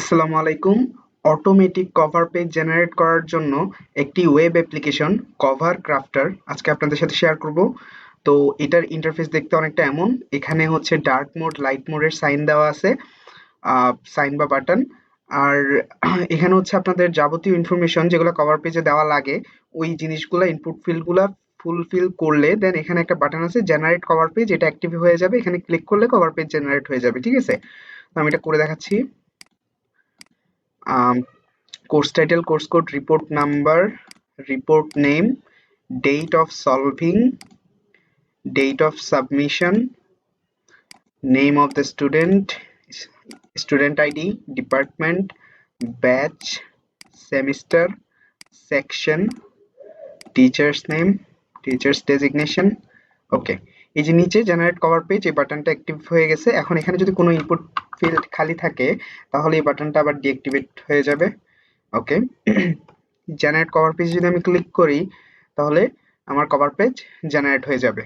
আসসালামু আলাইকুম। Automatic cover page generate করার জন্য একটি ওয়েব অ্যাপ্লিকেশন কভার ক্রাফটার আজকে আপনাদের সাথে শেয়ার করব। তো এটার ইন্টারফেস দেখতে অনেকটা এমন। এখানে হচ্ছে ডার্ক মোড, লাইট মোডের সাইন দেওয়া আছে, সাইন বা বাটন। আর এখানে হচ্ছে আপনাদের যাবতীয় ইনফরমেশন যেগুলো কভার পেজে দেওয়া লাগে, ওই জিনিসগুলো ইনপুট ফিল্ডগুলো ফুলফিল করলে দেন এখানে একটা বাটন আছে জেনারেট কভার পেজ, এটা অ্যাক্টিভ হয়ে যাবে। এখানে ক্লিক করলে কভার পেজ জেনারেট হয়ে যাবে। ঠিক আছে, তো আমি এটা করে দেখাচ্ছি। Course title, course code, report number, report name, date of solving, date of submission, name of the student, student ID, department, batch, semester, section, teacher's name, teacher's designation. ওকে, এই যে নিচে জেনারেট কভার পেজ, এই বাটনটা active হয়ে গেছে। এখন এখানে যদি কোনো ইনপুট ফিল্ড খালি থাকে তাহলে এই বাটনটা আবার ডিঅ্যাক্টিভেট হয়ে যাবে। ওকে, জেনারেট কভার পেজ যদি আমি ক্লিক করি তাহলে আমার কভার পেজ জেনারেট হয়ে যাবে।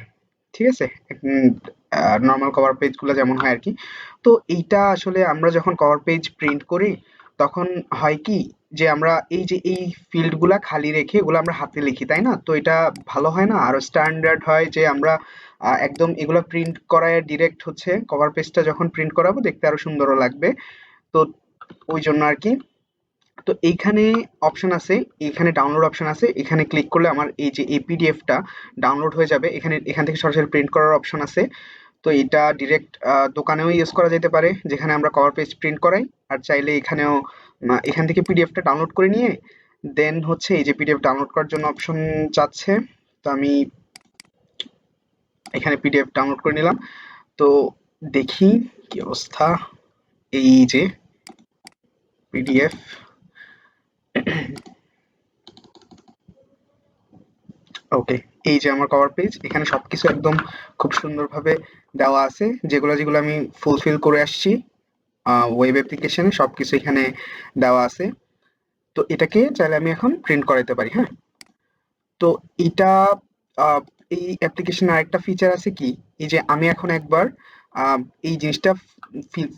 ঠিক আছে, নর্মাল কভার পেজগুলো যেমন হয় আর কি। তো এইটা আসলে আমরা যখন কভার পেজ প্রিন্ট করি তখন হয় কি যে আমরা এই যে এই ফিল্ডগুলা খালি রেখে এগুলো আমরা হাতে লিখি, তাই না? তো এটা ভালো হয় না, আরো স্ট্যান্ডার্ড হয় যে আমরা একদম এগুলো প্রিন্ট করায় ডিরেক্ট হচ্ছে কভার পেজটা যখন প্রিন্ট করাবো দেখতে আরো সুন্দরও লাগবে। তো ওই জন্য আর কি। তো এইখানে অপশন আছে, এখানে ডাউনলোড অপশন আছে, এখানে ক্লিক করলে আমার এই যে এই পিডিএফটা ডাউনলোড হয়ে যাবে। এখান থেকে সরাসরি প্রিন্ট করার অপশন আছে। তো এটা ডিরেক্ট দোকানেও ইউজ করা যেতে পারে যেখানে আমরা কভার পেজ প্রিন্ট করাই, আর চাইলে এখানেও এখান থেকে পিডিএফটা ডাউনলোড করে নিয়ে দেন হচ্ছে এই যে পিডিএফ ডাউনলোড করার জন্য অপশন চাচ্ছে। তো আমি এখানে পিডিএফ ডাউনলোড করে নিলাম। তো দেখি কি অবস্থা। এই যে পিডিএফ, ওকে, এই যে আমার কভার পেজ, এখানে সবকিছু একদম খুব সুন্দরভাবে দেওয়া আছে, যেগুলো যেগুলো আমি ফুলফিল করে আসছি ওয়েব অ্যাপ্লিকেশনে সবকিছু এখানে দেওয়া আছে। তো এটাকে চাইলে আমি এখন প্রিন্ট করাইতে পারি। হ্যাঁ, তো এটা আহ, এই অ্যাপ্লিকেশনে আরেকটা ফিচার আছে কি, এই যে আমি এখন একবার আহ, এই জিনিসটা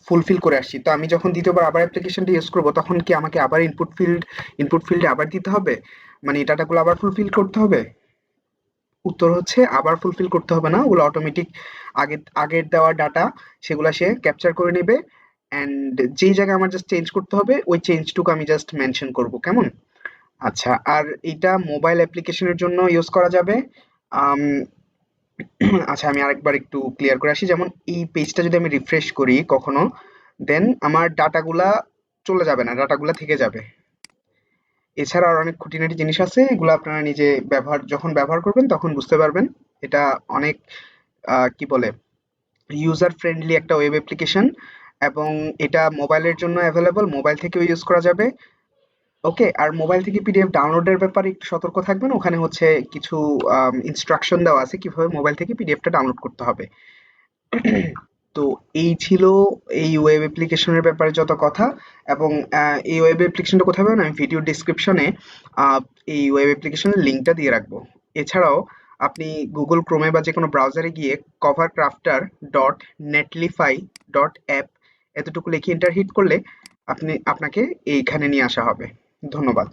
ফুলফিল করে আসছি, তো আমি যখন দ্বিতীয়বার আবার অ্যাপ্লিকেশনটা ইউজ করবো তখন কি আমাকে আবার ইনপুট ফিল্ডে আবার দিতে হবে, মানে এই ডাটাগুলো আবার ফুলফিল করতে হবে? উত্তর হচ্ছে আবার ফুলফিল করতে হবে না, ওগুলো অটোমেটিক আগের দেওয়া ডাটা সেগুলা সে ক্যাপচার করে নেবে। অ্যান্ড যেই জায়গায় আমার জাস্ট চেঞ্জ করতে হবে ওই চেঞ্জটুকু আমি জাস্ট মেনশন করব, কেমন? আচ্ছা, আর এটা মোবাইল অ্যাপ্লিকেশনের জন্য ইউজ করা যাবে। আম, আচ্ছা, আমি আরেকবার একটু ক্লিয়ার করে আসি। যেমন এই পেজটা যদি আমি রিফ্রেশ করি কখনো, দেন আমার ডাটাগুলা চলে যাবে না, ডাটাগুলা থেকে যাবে। এছাড়া আর অনেক খুঁটিনাটি জিনিস আছে, এগুলো আপনারা নিজে যখন ব্যবহার করবেন তখন বুঝতে পারবেন। এটা অনেক কি বলে ইউজার ফ্রেন্ডলি একটা ওয়েব অ্যাপ্লিকেশন, এবং এটা মোবাইলের জন্য অ্যাভেলেবল, মোবাইল থেকেও ইউজ করা যাবে। ওকে, আর মোবাইল থেকে পিডিএফ ডাউনলোডের ব্যাপারে একটু সতর্ক থাকবেন, ওখানে হচ্ছে কিছু ইনস্ট্রাকশন দেওয়া আছে কিভাবে মোবাইল থেকে পিডিএফটা ডাউনলোড করতে হবে। তো এই ছিল এই ওয়েব অ্যাপ্লিকেশনের ব্যাপারে যত কথা। এবং এই ওয়েব অ্যাপ্লিকেশনটা কোথায় পাবেন, আমি ভিডিও ডিসক্রিপশনে এই ওয়েব অ্যাপ্লিকেশনের লিঙ্কটা দিয়ে রাখবো। এছাড়াও আপনি গুগল ক্রোমে বা যে কোনো ব্রাউজারে গিয়ে cover crafter dot Netlify dot app এতটুকু লিখে এন্টার হিট করলে আপনাকে এইখানে নিয়ে আসা হবে। ধন্যবাদ।